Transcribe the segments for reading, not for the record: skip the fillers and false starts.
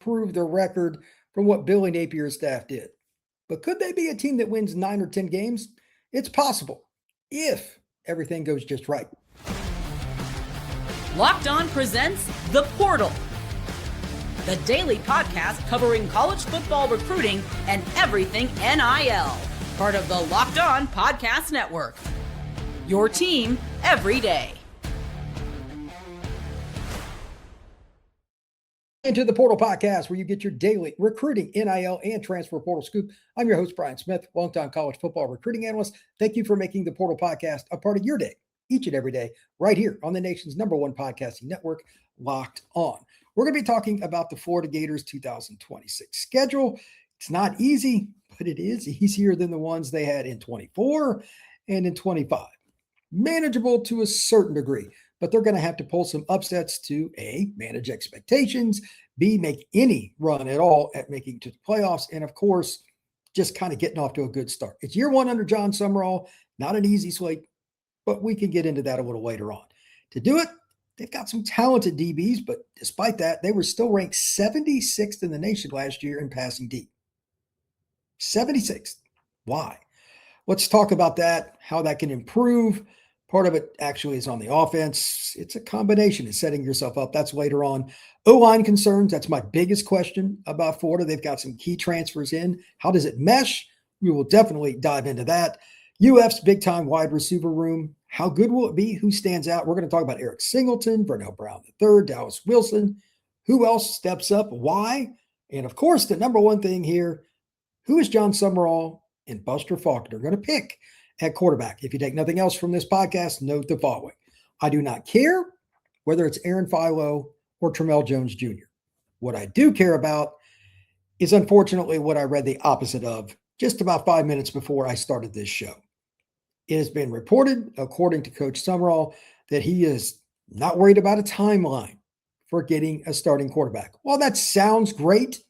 improve their record from what Billy Napier's staff did. But could they be a team that wins 9 or 10 games? It's possible if everything goes just right. Locked On presents The Portal, the daily podcast covering college football recruiting and everything NIL. Part of the Locked On Podcast Network. Your team every day. Into the Portal Podcast, where you get your daily recruiting, NIL, and transfer portal scoop. I'm your host, Brian Smith, longtime college football recruiting analyst. Thank you for making the Portal Podcast a part of your day, each and every day, right here on the nation's #1 podcasting network, Locked On. We're going to be talking about the Florida Gators 2026 schedule. It's not easy, but it is easier than the ones they had in 24 and in 25. Manageable to a certain degree, but they're going to have to pull some upsets to A, manage expectations, B, make any run at all at making it to the playoffs, and of course, just kind of getting off to a good start. It's year one under John Sumrall, not an easy slate, but we can get into that a little later on. To do it, they've got some talented DBs, but despite that, they were still ranked 76th in the nation last year in passing D. 76th. Why? Let's talk about that, how that can improve. Part of it actually is on the offense. It's a combination of setting yourself up. That's later on. O-line concerns, that's my biggest question about Florida. They've got some key transfers in. How does it mesh? We will definitely dive into that. UF's big-time wide receiver room. How good will it be? Who stands out? We're going to talk about Eric Singleton, Vernel Brown III, Dallas Wilson. Who else steps up? Why? And of course, the number one thing here, who is John Sumrall and Buster Faulkner going to pick at quarterback? If you take nothing else from this podcast, note the following. I do not care whether it's Aaron Philo or Tramel Jones Jr. What I do care about is, unfortunately, what I read the opposite of just about 5 minutes before I started this show. It has been reported, according to Coach Sumrall, that he is not worried about a timeline for getting a starting quarterback. While that sounds great,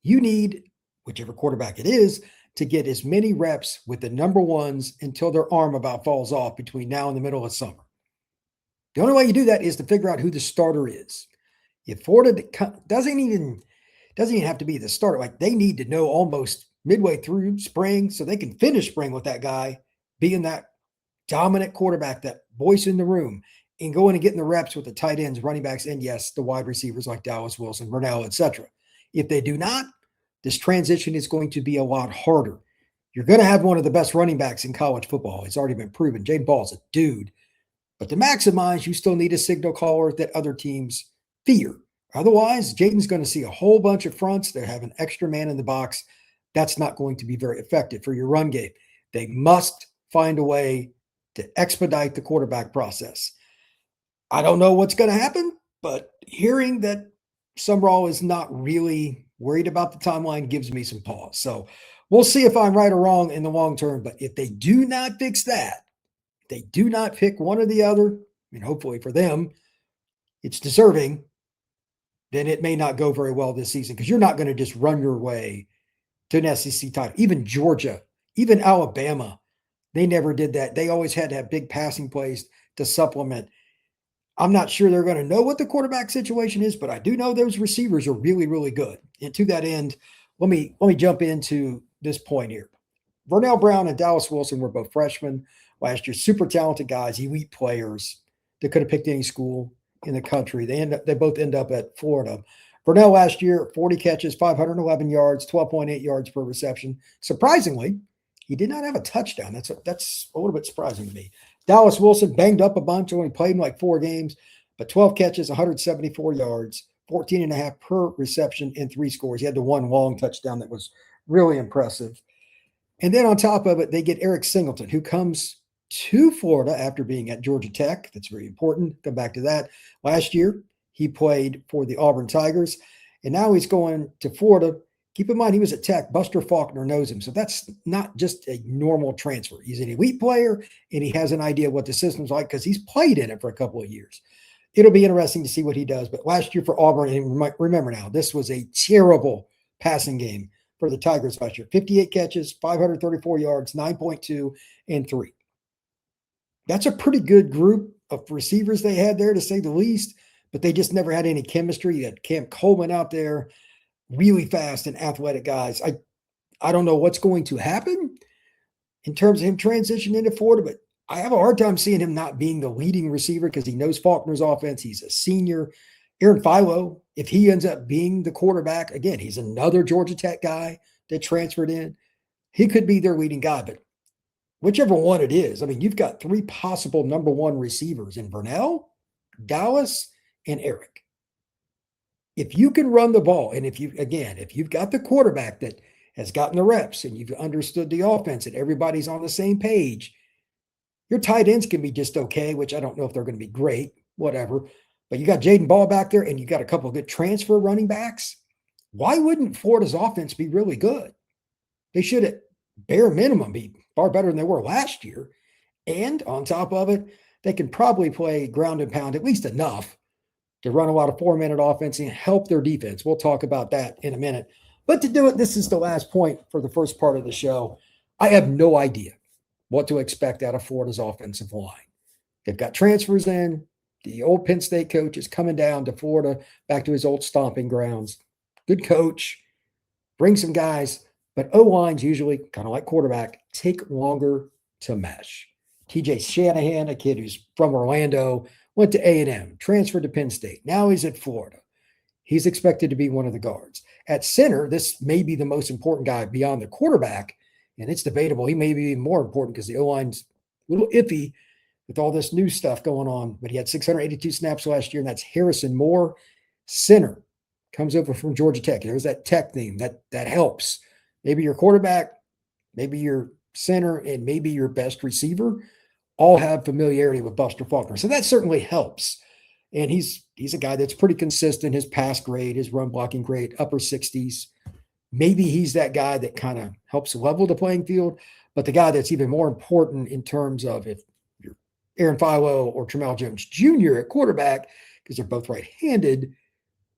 you need, whichever quarterback it is, to get as many reps with the number ones until their arm about falls off between now and the middle of summer. The only way you do that is to figure out who the starter is. If Florida doesn't even have to be the starter, like they need to know almost midway through spring so they can finish spring with that guy being that dominant quarterback, that voice in the room, and going and getting the reps with the tight ends, running backs, and yes, the wide receivers like Dallas Wilson, Vernel, etc. If they do not, this transition is going to be a lot harder. You're going to have one of the best running backs in college football. It's already been proven. Jadan Baugh is a dude. But to maximize, you still need a signal caller that other teams fear. Otherwise, Jaden's going to see a whole bunch of fronts. They have an extra man in the box. That's not going to be very effective for your run game. They must find a way to expedite the quarterback process. I don't know what's going to happen, but hearing that Sumrall is not really worried about the timeline gives me some pause. So we'll see if I'm right or wrong in the long term. But if they do not fix that, they do not pick one or the other, hopefully for them, it's deserving, then it may not go very well this season because you're not going to just run your way to an SEC title. Even Georgia, even Alabama, they never did that. They always had to have big passing plays to supplement. I'm not sure they're going to know what the quarterback situation is, but I do know those receivers are really, really good. And to that end, let me jump into this point here. Vernel Brown and Dallas Wilson were both freshmen last year, super talented guys, elite players that could have picked any school in the country. They both end up at Florida. Vernel last year, 40 catches, 511 yards, 12.8 yards per reception. Surprisingly, he did not have a touchdown. That's a little bit surprising to me. Dallas Wilson banged up a bunch, only played in like 4 games, but 12 catches, 174 yards, 14.5 per reception, and 3 scores. He had the one long touchdown that was really impressive. And then on top of it, they get Eric Singleton, who comes to Florida after being at Georgia Tech. That's very important. Come back to that. Last year, he played for the Auburn Tigers, and now he's going to Florida. Keep in mind, he was at Tech. Buster Faulkner knows him. So that's not just a normal transfer. He's an elite player, and he has an idea of what the system's like because he's played in it for a couple of years. It'll be interesting to see what he does. But last year for Auburn, and remember now, this was a terrible passing game for the Tigers last year. 58 catches, 534 yards, 9.2, and 3. That's a pretty good group of receivers they had there, to say the least. but they just never had any chemistry. You had Cam Coleman out there, really fast and athletic guys. I don't know what's going to happen in terms of him transitioning into Florida, but I have a hard time seeing him not being the leading receiver because he knows Faulkner's offense. He's a senior. Aaron Philo, if he ends up being the quarterback, again, he's another Georgia Tech guy that transferred in. He could be their leading guy, but whichever one it is, I mean, you've got three possible number one receivers in Vernel, Dallas, and Eric. If you can run the ball, and if you've got the quarterback that has gotten the reps and you've understood the offense and everybody's on the same page, your tight ends can be just okay, which I don't know if they're going to be great, whatever. But you got Jadan Baugh back there and you got a couple of good transfer running backs. Why wouldn't Florida's offense be really good? They should at bare minimum be far better than they were last year. And on top of it, they can probably play ground and pound at least enough to run a lot of 4-minute offense and help their defense. We'll talk about that in a minute. But to do it, this is the last point for the first part of the show. I have no idea what to expect out of Florida's offensive line. They've got transfers in. The old Penn State coach is coming down to Florida, back to his old stomping grounds. Good coach, bring some guys, but O-lines usually, kind of like quarterback, take longer to mesh. TJ Shanahan, a kid who's from Orlando, went to A&M, transferred to Penn State. Now he's at Florida. He's expected to be one of the guards. At center, this may be the most important guy beyond the quarterback, and it's debatable. He may be even more important because the O-line's a little iffy with all this new stuff going on, but he had 682 snaps last year, and that's Harrison Moore. Center comes over from Georgia Tech. There's that Tech theme. That helps. Maybe your quarterback, maybe your center, and maybe your best receiver all have familiarity with Buster Faulkner. So that certainly helps. And he's a guy that's pretty consistent. His pass grade, his run blocking grade, upper 60s. Maybe he's that guy that kind of helps level the playing field. But the guy that's even more important in terms of if you're Aaron Philo or Tramel Jones Jr. at quarterback, because they're both right-handed,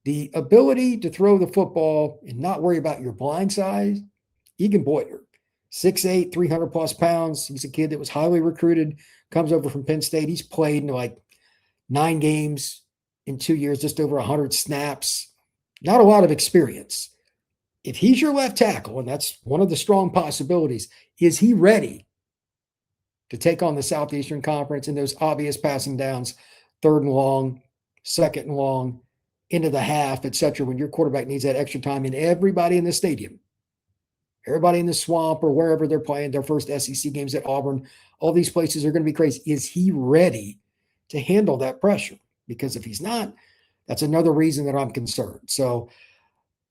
the ability to throw the football and not worry about your blind side. Egan Boyer, 6'8", 300-plus pounds. He's a kid that was highly recruited, comes over from Penn State. He's played in like 9 games in 2 years, just over 100 snaps. Not a lot of experience. If he's your left tackle, and that's one of the strong possibilities, is he ready to take on the Southeastern Conference in those obvious passing downs, 3rd and long, 2nd and long, into the half, et cetera, when your quarterback needs that extra time, and everybody in the stadium, everybody in the swamp or wherever they're playing their first SEC games at Auburn, all these places are going to be crazy. Is he ready to handle that pressure? Because if he's not, that's another reason that I'm concerned. So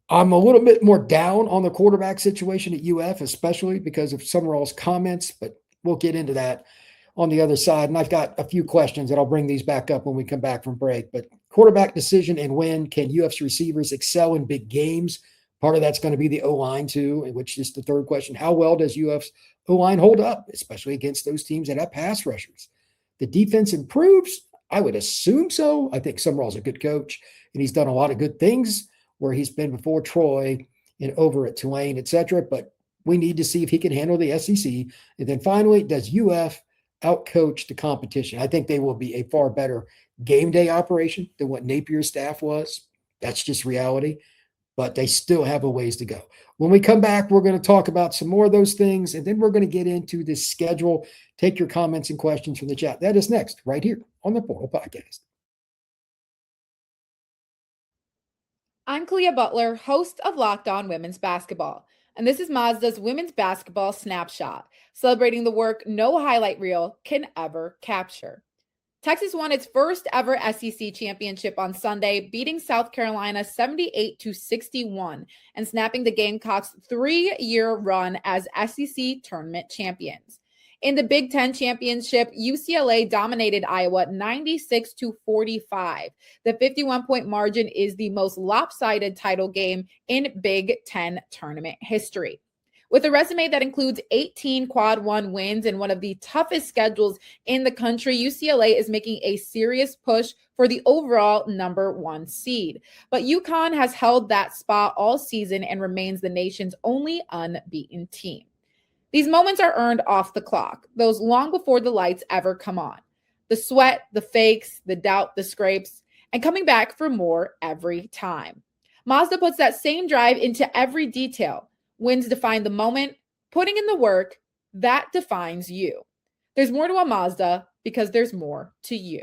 I'm a little bit more down on the quarterback situation at UF, especially because of Sumrall's comments, but we'll get into that on the other side. And I've got a few questions that I'll bring these back up when we come back from break. But quarterback decision and when can UF's receivers excel in big games? Part of that's going to be the O-line too, which is the third question. How well does UF's O-line hold up, especially against those teams that have pass rushers? The defense improves? I would assume so. I think Sumrall's a good coach, and he's done a lot of good things where he's been before Troy and over at Tulane, et cetera. But we need to see if he can handle the SEC. And then finally, does UF outcoach the competition? I think they will be a far better game day operation than what Napier's staff was. That's just reality. But they still have a ways to go. When we come back, we're going to talk about some more of those things, and then we're going to get into the schedule. Take your comments and questions from the chat. That is next, right here on the Portal Podcast. I'm Kalia Butler, host of Locked On Women's Basketball, and this is Mazda's Women's Basketball Snapshot, celebrating the work no highlight reel can ever capture. Texas won its first ever SEC championship on Sunday, beating South Carolina 78-61 and snapping the Gamecocks' 3-year run as SEC tournament champions. In the Big Ten championship, UCLA dominated Iowa 96-45. The 51-point margin is the most lopsided title game in Big Ten tournament history. With a resume that includes 18 Quad 1 wins and one of the toughest schedules in the country, UCLA is making a serious push for the overall number 1 seed. But UConn has held that spot all season and remains the nation's only unbeaten team. These moments are earned off the clock, those long before the lights ever come on. The sweat, the fakes, the doubt, the scrapes, and coming back for more every time. Mazda puts that same drive into every detail. Wins define the moment, putting in the work, that defines you. There's more to a Mazda because there's more to you.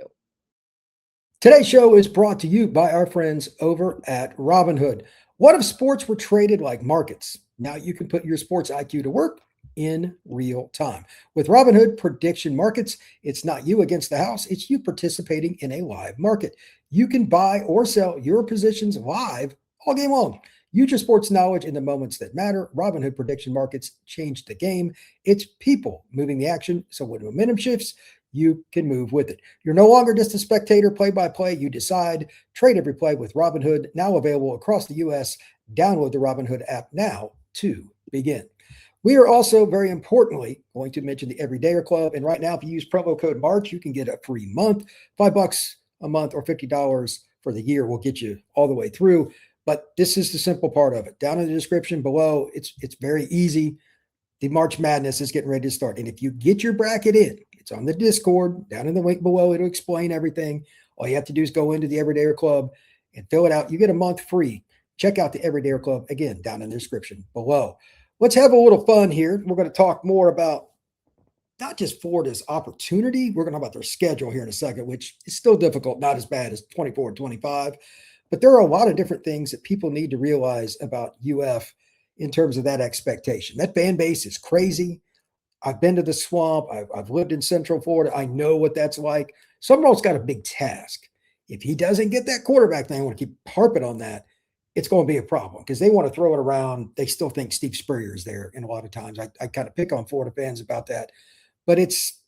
Today's show is brought to you by our friends over at Robinhood. What if sports were traded like markets? Now you can put your sports IQ to work in real time. With Robinhood prediction markets, it's not you against the house, it's you participating in a live market. You can buy or sell your positions live all game long. Use your sports knowledge in the moments that matter. Robinhood prediction markets changed the game. It's people moving the action. So when momentum shifts, you can move with it. You're no longer just a spectator, play-by-play. You decide. Trade every play with Robinhood, now available across the U.S. Download the Robinhood app now to begin. We are also, very importantly, going to mention the Everydayer Club. And right now, if you use promo code March, you can get a free month. $5 a month or $50 for the year will get you all the way through. But this is the simple part of it. Down in the description below, it's very easy. The March Madness is getting ready to start. And if you get your bracket in, it's on the Discord. Down in the link below, it'll explain everything. All you have to do is go into the Everydayer Club and fill it out. You get a month free. Check out the Everydayer Club, again, down in the description below. Let's have a little fun here. We're going to talk more about not just Florida's opportunity. We're going to talk about their schedule here in a second, which is still difficult, not as bad as 24 and 25. But there are a lot of different things that people need to realize about UF in terms of that expectation. That fan base is crazy. I've been to the swamp. I've lived in Central Florida. I know what that's like. Sumrall's got a big task. If he doesn't get that quarterback thing, I want to keep harping on that, it's going to be a problem because they want to throw it around. They still think Steve Spurrier is there. And a lot of times I kind of pick on Florida fans about that. But it's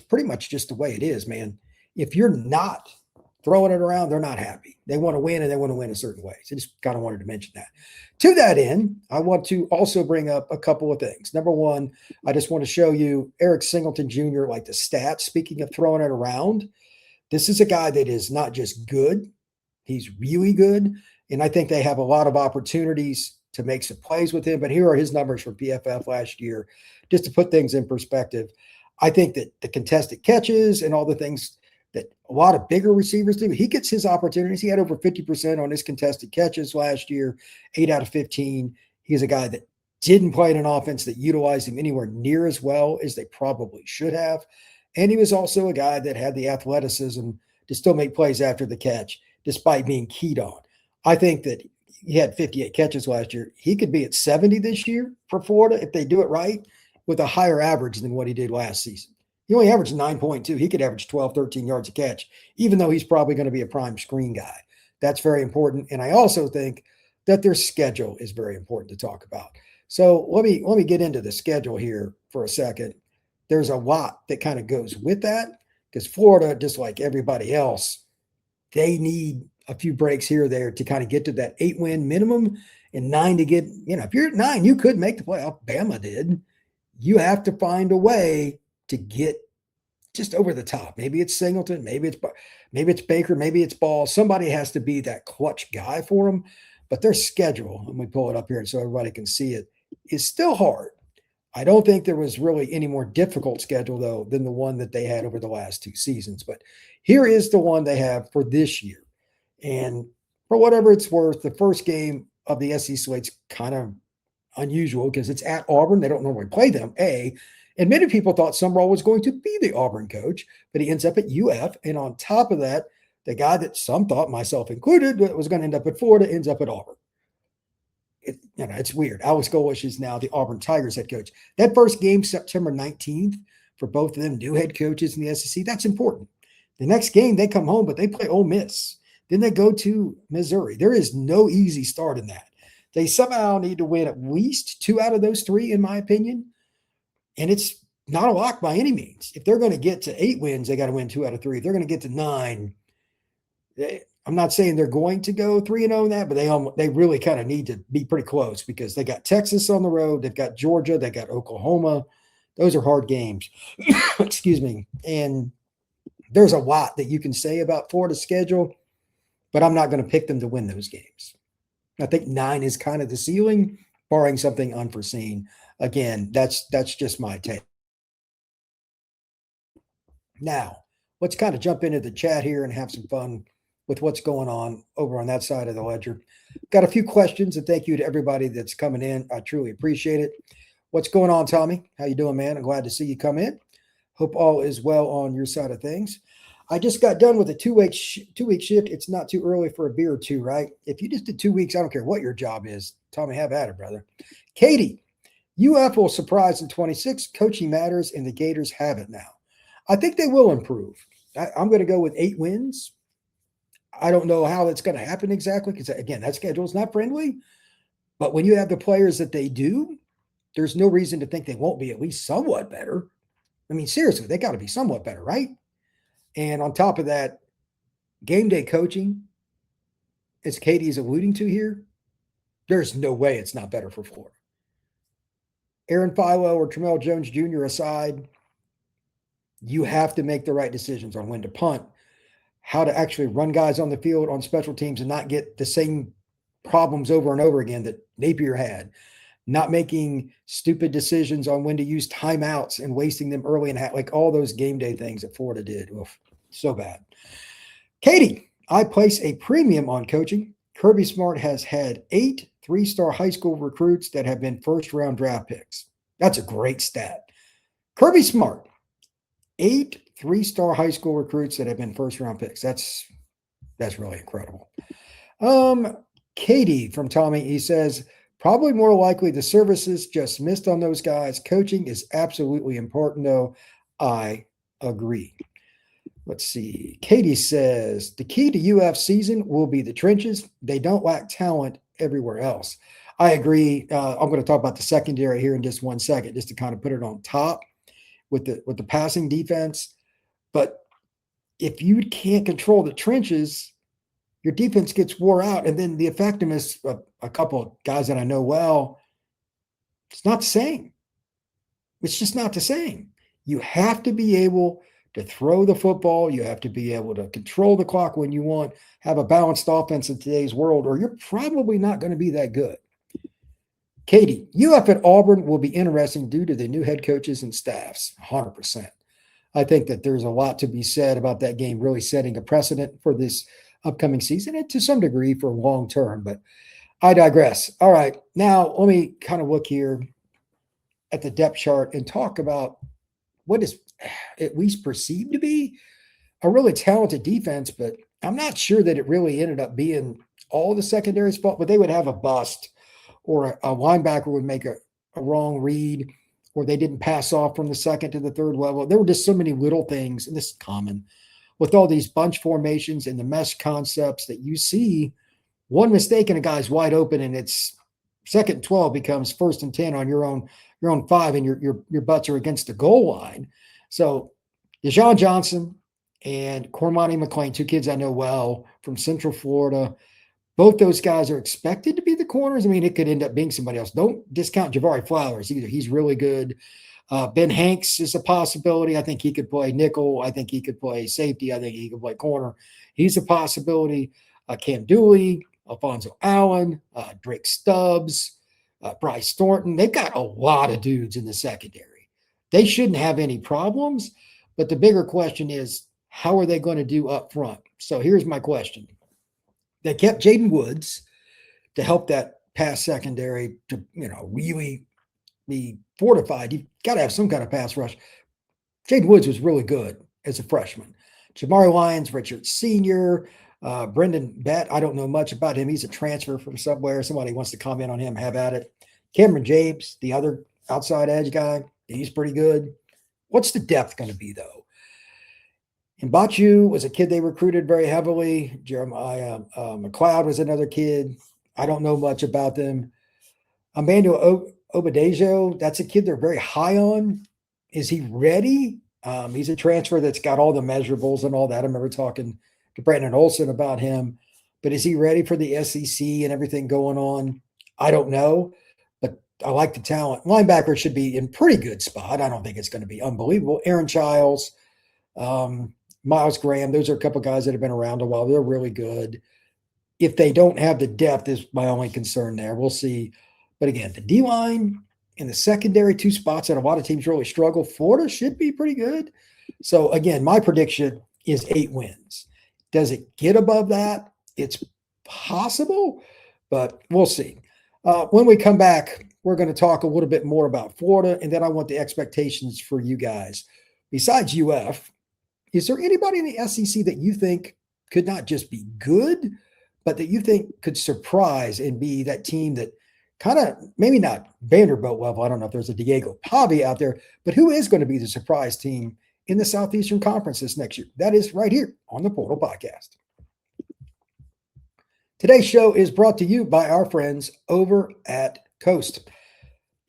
pretty much just the way it is, man. If you're not throwing it around, they're not happy. They want to win, and they want to win a certain way. So just kind of wanted to mention that. To that end, I want to also bring up a couple of things. Number one, I just want to show you Eric Singleton Jr., like the stats. Speaking of throwing it around, this is a guy that is not just good. He's really good. And I think they have a lot of opportunities to make some plays with him. But here are his numbers for PFF last year, just to put things in perspective. I think that the contested catches and all the things that a lot of bigger receivers do, he gets his opportunities. He had over 50% on his contested catches last year, 8 out of 15. He's a guy that didn't play in an offense that utilized him anywhere near as well as they probably should have. And he was also a guy that had the athleticism to still make plays after the catch, despite being keyed on. I think that he had 58 catches last year. He could be at 70 this year for Florida if they do it right, with a higher average than what he did last season. He only averaged 9.2. He could average 12, 13 yards a catch, even though he's probably going to be a prime screen guy. That's very important. And I also think that their schedule is very important to talk about. So let me get into the schedule here for a second. There's a lot that kind of goes with that because Florida, just like everybody else, they need a few breaks here or there to kind of get to that 8-win minimum and 9 to get, if you're at 9, you could make the playoff. Bama did. You have to find a way to get just over the top. Maybe it's Singleton, maybe it's Baker, maybe it's Ball. Somebody has to be that clutch guy for them. But their schedule, let me pull it up here so everybody can see it, is still hard. I don't think there was really any more difficult schedule, though, than the one that they had over the last 2 seasons. But here is the one they have for this year. And for whatever it's worth, the first game of the SEC slate's kind of unusual because it's at Auburn. They don't normally play them, A. And many people thought Sumrall was going to be the Auburn coach, but he ends up at UF. And on top of that, the guy that some thought, myself included, was going to end up at Florida ends up at Auburn. It's weird. Alex Golesh is now the Auburn Tigers head coach. That first game, September 19th, for both of them, new head coaches in the SEC, that's important. The next game, they come home, but they play Ole Miss. Then they go to Missouri. There is no easy start in that. They somehow need to win at least 2 out of those 3, in my opinion. And it's not a lock by any means. If they're going to get to 8 wins, they got to win 2 out of 3. If they're going to get to 9, I'm not saying they're going to go 3-0 in that, but they really kind of need to be pretty close because they got Texas on the road. They've got Georgia. They got Oklahoma. Those are hard games. Excuse me. And there's a lot that you can say about Florida's schedule, but I'm not going to pick them to win those games. I think 9 is kind of the ceiling, barring something unforeseen. Again, that's just my take. Now, let's kind of jump into the chat here and have some fun with what's going on over on that side of the ledger. Got a few questions, and thank you to everybody that's coming in. I truly appreciate it. What's going on, Tommy? How you doing, man? I'm glad to see you come in. Hope all is well on your side of things. I just got done with a two-week shift. It's not too early for a beer or two, right? If you just did 2 weeks, I don't care what your job is. Tommy, have at it, brother. Katie, UF will surprise in 26. Coaching matters, and the Gators have it now. I think they will improve. I'm going to go with 8 wins. I don't know how it's going to happen exactly because, again, that schedule is not friendly. But when you have the players that they do, there's no reason to think they won't be at least somewhat better. I mean, seriously, they got to be somewhat better, right? And on top of that, game day coaching, as Katie is alluding to here, there's no way it's not better for Florida. Aaron Philo or Tramel Jones Jr. aside, you have to make the right decisions on when to punt, how to actually run guys on the field on special teams and not get the same problems over and over again that Napier had. Not making stupid decisions on when to use timeouts and wasting them early and like all those game day things that Florida did. Oof, so bad. Katie, I place a premium on coaching. Kirby Smart has had 8 3-star high school recruits that have been first-round draft picks. That's a great stat. Kirby Smart, 8 3-star high school recruits that have been first-round picks. That's really incredible. Katie from Tommy, he says, probably more likely the services just missed on those guys. Coaching is absolutely important, though. I agree. Let's see. Katie says, the key to UF season will be the trenches. They don't lack talent everywhere else. I agree. I'm going to talk about the secondary here in just 1 second, just to kind of put it on top with the passing defense. But if you can't control the trenches, your defense gets wore out. And then the effectiveness of a couple of guys that I know well, it's not the same. It's just not the same. You have to be able to throw the football. You have to be able to control the clock when you want, have a balanced offense in today's world, or you're probably not going to be that good. Katie, UF at Auburn will be interesting due to the new head coaches and staffs, 100%. I think that there's a lot to be said about that game really setting a precedent for this upcoming season and to some degree for long term, but I digress. All right, now let me kind of look here at the depth chart and talk about what is at least perceived to be a really talented defense, but I'm not sure that it really ended up being all the secondary's fault, but they would have a bust or a linebacker would make a wrong read or they didn't pass off from the second to the third level. There were just so many little things, and this is common with all these bunch formations and the mesh concepts that you see. One mistake and a guy's wide open and it's 2nd and 12 becomes 1st and 10 on your own 5 and your butts are against the goal line. So Deshaun Johnson and Cormani McClain, 2 kids I know well from Central Florida, both those guys are expected to be the corners. I mean, it could end up being somebody else. Don't discount Javari Flowers either. He's really good. Ben Hanks is a possibility. I think he could play nickel. I think he could play safety. I think he could play corner. He's a possibility. Cam Dooley, Alfonso Allen, Drake Stubbs, Bryce Thornton. They've got a lot of dudes in the secondary. They shouldn't have any problems, but the bigger question is, how are they going to do up front? So here's my question. They kept Jaden Woods to help that pass secondary to, really be fortified. You've got to have some kind of pass rush. Jaden Woods was really good as a freshman. Jamari Lyons, Richard Sr., Brendan Bett, I don't know much about him. He's a transfer from somewhere. Somebody wants to comment on him, have at it. Cameron James, the other outside edge guy, he's pretty good. What's the depth going to be, though? Mbachu was a kid they recruited very heavily. Jeremiah McLeod was another kid. I don't know much about them. Emmanuel Obadejo, that's a kid they're very high on. Is he ready? He's a transfer that's got all the measurables and all that. I remember talking to Brandon Olson about him. But is he ready for the SEC and everything going on? I don't know. But I like the talent. Linebacker should be in pretty good spot. I don't think it's going to be unbelievable. Aaron Childs, Miles Graham, those are a couple guys that have been around a while. They're really good. If they don't have the depth is my only concern there. We'll see. But again, the D-line and the secondary, 2 spots that a lot of teams really struggle. Florida should be pretty good. So again, my prediction is 8 wins. Does it get above that? It's possible, but we'll see. When we come back, we're going to talk a little bit more about Florida, and then I want the expectations for you guys. Besides UF, is there anybody in the SEC that you think could not just be good, but that you think could surprise and be that team that kind of, maybe not Vanderbilt level, I don't know if there's a Diego Pavia out there, but who is going to be the surprise team in the Southeastern Conference this next year? That is right here on the Portal Podcast. Today's show is brought to you by our friends over at Coast.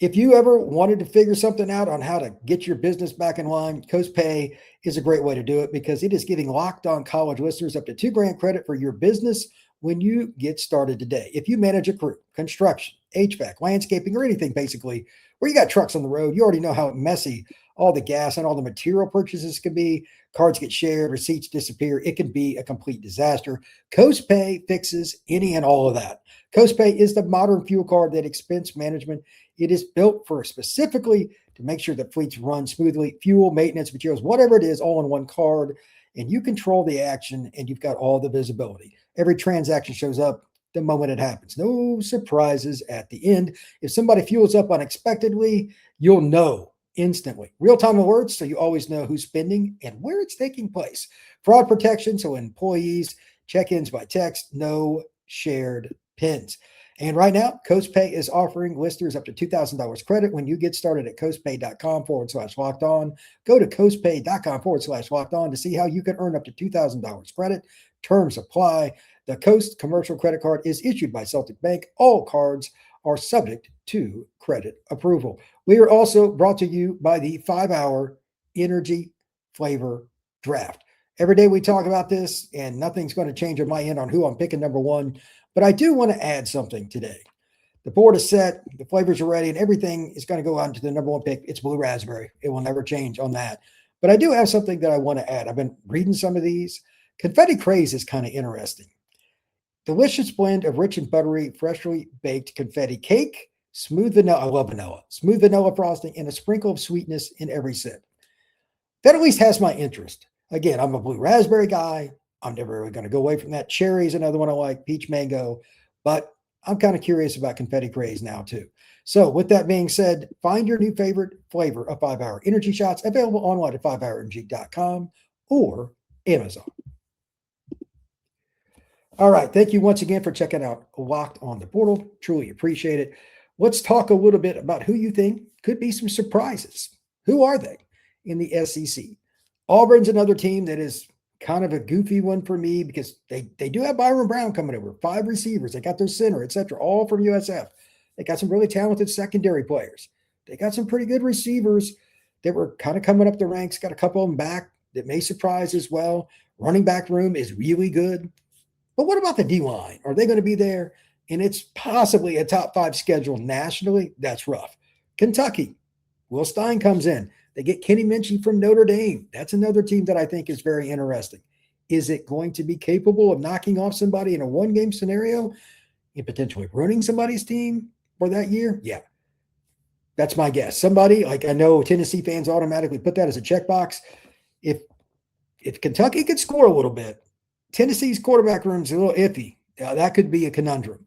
If you ever wanted to figure something out on how to get your business back in line, Coast Pay is a great way to do it because it is giving Locked On College listeners up to $2,000 credit for your business when you get started today. If you manage a crew, construction, HVAC, landscaping, or anything basically, where you got trucks on the road, you already know how messy all the gas and all the material purchases can be. Cards get shared, receipts disappear. It can be a complete disaster. Coast Pay fixes any and all of that. Coast Pay is the modern fuel card that expense management. It is built for specifically to make sure that fleets run smoothly, fuel, maintenance, materials, whatever it is, all in one card. And you control the action and you've got all the visibility. Every transaction shows up the moment it happens. No surprises at the end. If somebody fuels up unexpectedly, you'll know instantly. Real-time alerts, so you always know who's spending and where it's taking place. Fraud protection, so employees check-ins by text, no shared pins. And right now, Coast Pay is offering listeners up to $2,000 credit when you get started at coastpay.com/locked on. Go to coastpay.com/locked on to see how you can earn up to $2,000 credit. Terms apply. The Coast commercial credit card is issued by Celtic Bank. All cards are subject to credit approval. We are also brought to you by the 5-hour energy flavor draft. Every day we talk about this, and nothing's going to change on my end on who I'm picking number one. But I do want to add something today. The board is set, the flavors are ready, and everything is going to go on to the number one pick. It's blue raspberry. It will never change on that. But I do have something that I want to add. I've been reading some of these. Confetti Craze is kind of interesting. Delicious blend of rich and buttery, freshly baked confetti cake, smooth vanilla. I love vanilla. Smooth vanilla frosting and a sprinkle of sweetness in every sip. That at least has my interest. Again, I'm a blue raspberry guy. I'm never really going to go away from that. Cherry is another one I like, peach mango, but I'm kind of curious about Confetti Craze now too. So with that being said, find your new favorite flavor of 5-hour energy shots available online at 5hourenergy.com or Amazon. All right. Thank you once again for checking out Locked on the Portal. Truly appreciate it. Let's talk a little bit about who you think could be some surprises. Who are they in the SEC? Auburn's another team that is kind of a goofy one for me because they do have Vernel Brown coming over, 5 receivers. They got their center, etc., all from USF. They got some really talented secondary players. They got some pretty good receivers that were kind of coming up the ranks. Got a couple of them back that may surprise as well. Running back room is really good. But what about the D-line? Are they going to be there? And it's possibly a top 5 schedule nationally. That's rough. Kentucky, Will Stein comes in. They get Kenny Minchie from Notre Dame. That's another team that I think is very interesting. Is it going to be capable of knocking off somebody in a one-game scenario and potentially ruining somebody's team for that year? Yeah. That's my guess. Somebody, like I know Tennessee fans automatically put that as a checkbox. If Kentucky could score a little bit, Tennessee's quarterback room is a little iffy. That could be a conundrum.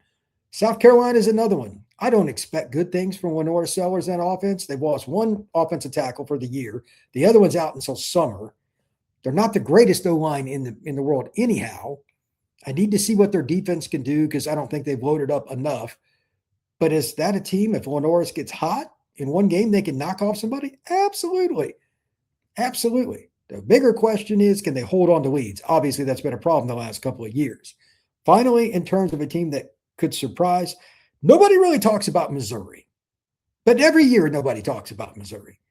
South Carolina is another one. I don't expect good things from Lenora Sellers and offense. They've lost one offensive tackle for the year. The other one's out until summer. They're not the greatest O-line in the world anyhow. I need to see what their defense can do because I don't think they've loaded up enough. But is that a team, if Lenoris gets hot in one game, they can knock off somebody? Absolutely. Absolutely. The bigger question is, can they hold on to leads? Obviously, that's been a problem the last couple of years. Finally, in terms of a team that could surprise, nobody really talks about Missouri. But every year, nobody talks about Missouri.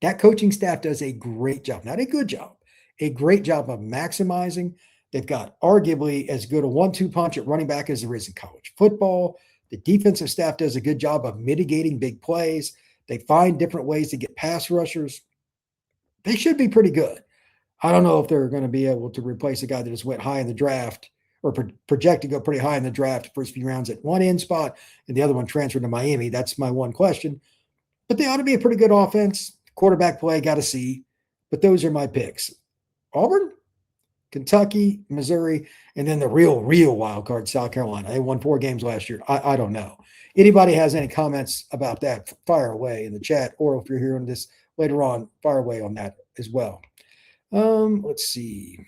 That coaching staff does a great job, not a good job, a great job of maximizing. They've got arguably as good a 1-2 punch at running back as there is in college football. The defensive staff does a good job of mitigating big plays. They find different ways to get pass rushers. They should be pretty good. I don't know if they're going to be able to replace a guy that just went high in the draft or project to go pretty high in the draft first few rounds at one end spot and the other one transferred to Miami. That's my one question. But they ought to be a pretty good offense. Quarterback play, got to see. But those are my picks. Auburn? Kentucky, Missouri, and then the real wild card, South Carolina. They won 4 games last year. I don't know. Anybody has any comments about that, fire away in the chat, or if you're hearing this later on, fire away on that as well. Let's see.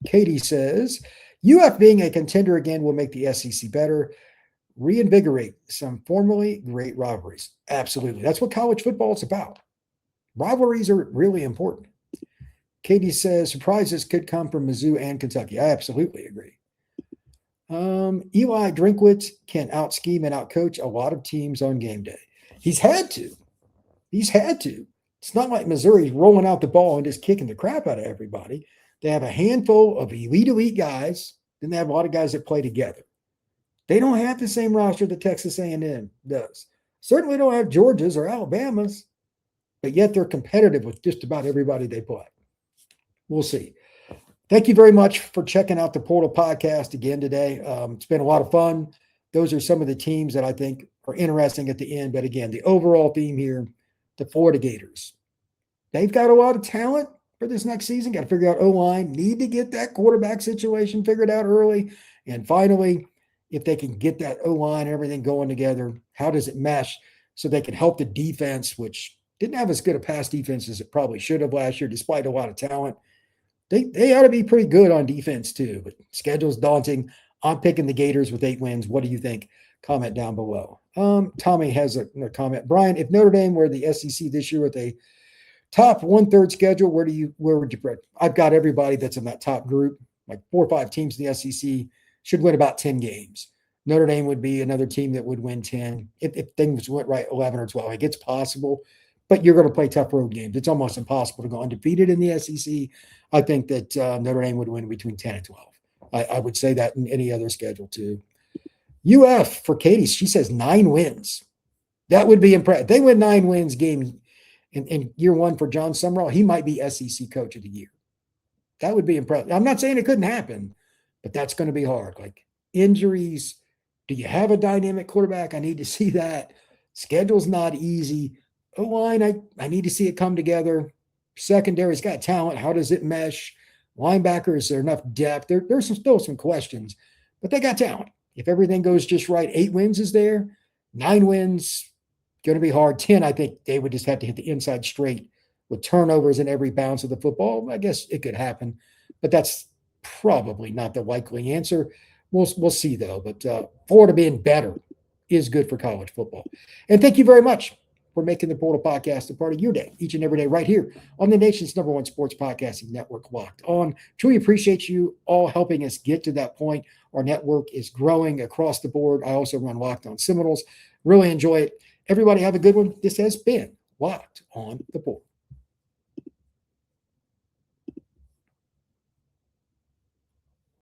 Katie says, UF being a contender again will make the SEC better. Reinvigorate some formerly great rivalries. Absolutely. That's what college football is about. Rivalries are really important. Katie says, surprises could come from Mizzou and Kentucky. I absolutely agree. Eli Drinkwitz can out-scheme and out-coach a lot of teams on game day. He's had to. It's not like Missouri's rolling out the ball and just kicking the crap out of everybody. They have a handful of elite guys. Then they have a lot of guys that play together. They don't have the same roster that Texas A&M does. Certainly don't have Georgia's or Alabama's, but yet they're competitive with just about everybody they play. We'll see. Thank you very much for checking out the Portal Podcast again today. It's been a lot of fun. Those are some of the teams that I think are interesting at the end. But again, the overall theme here, the Florida Gators. They've got a lot of talent for this next season. Got to figure out O-line. Need to get that quarterback situation figured out early. And finally, if they can get that O-line, everything going together, how does it mesh so they can help the defense, which didn't have as good a pass defense as it probably should have last year, despite a lot of talent. They ought to be pretty good on defense too, but schedule's daunting. I'm picking the Gators with 8 wins. What do you think? Comment down below. Tommy has a comment. Brian, if Notre Dame were the SEC this year with a top 1/3 schedule, where would you put? I've got everybody that's in that top group, like 4 or 5 teams in the SEC should win about 10 games. Notre Dame would be another team that would win 10. If things went right, 11 or 12. Like, it's possible, but you're going to play tough road games. It's almost impossible to go undefeated in the SEC. I think that Notre Dame would win between 10 and 12. I would say that in any other schedule too. UF for Katie, she says 9 wins. That would be impressive. They win 9 wins game in year 1 for John Sumrall. He might be SEC Coach of the Year. That would be impressive. I'm not saying it couldn't happen, but that's going to be hard. Like, injuries. Do you have a dynamic quarterback? I need to see that. Schedule's not easy. O-line, I need to see it come together. Secondary's got talent. How does it mesh? Linebackers, is there enough depth? There's still some questions, but they got talent. If everything goes just right, 8 wins is there. 9 wins, going to be hard. 10, I think they would just have to hit the inside straight with turnovers in every bounce of the football. I guess it could happen, but that's probably not the likely answer. We'll see, though. But Florida being better is good for college football. And thank you very much for making the Portal Podcast a part of your day, each and every day, right here on the nation's #1 sports podcasting network, Locked On. Truly appreciate you all helping us get to that point. Our network is growing across the board. I also run Locked On Seminoles. Really enjoy it. Everybody have a good one. This has been Locked On the Portal.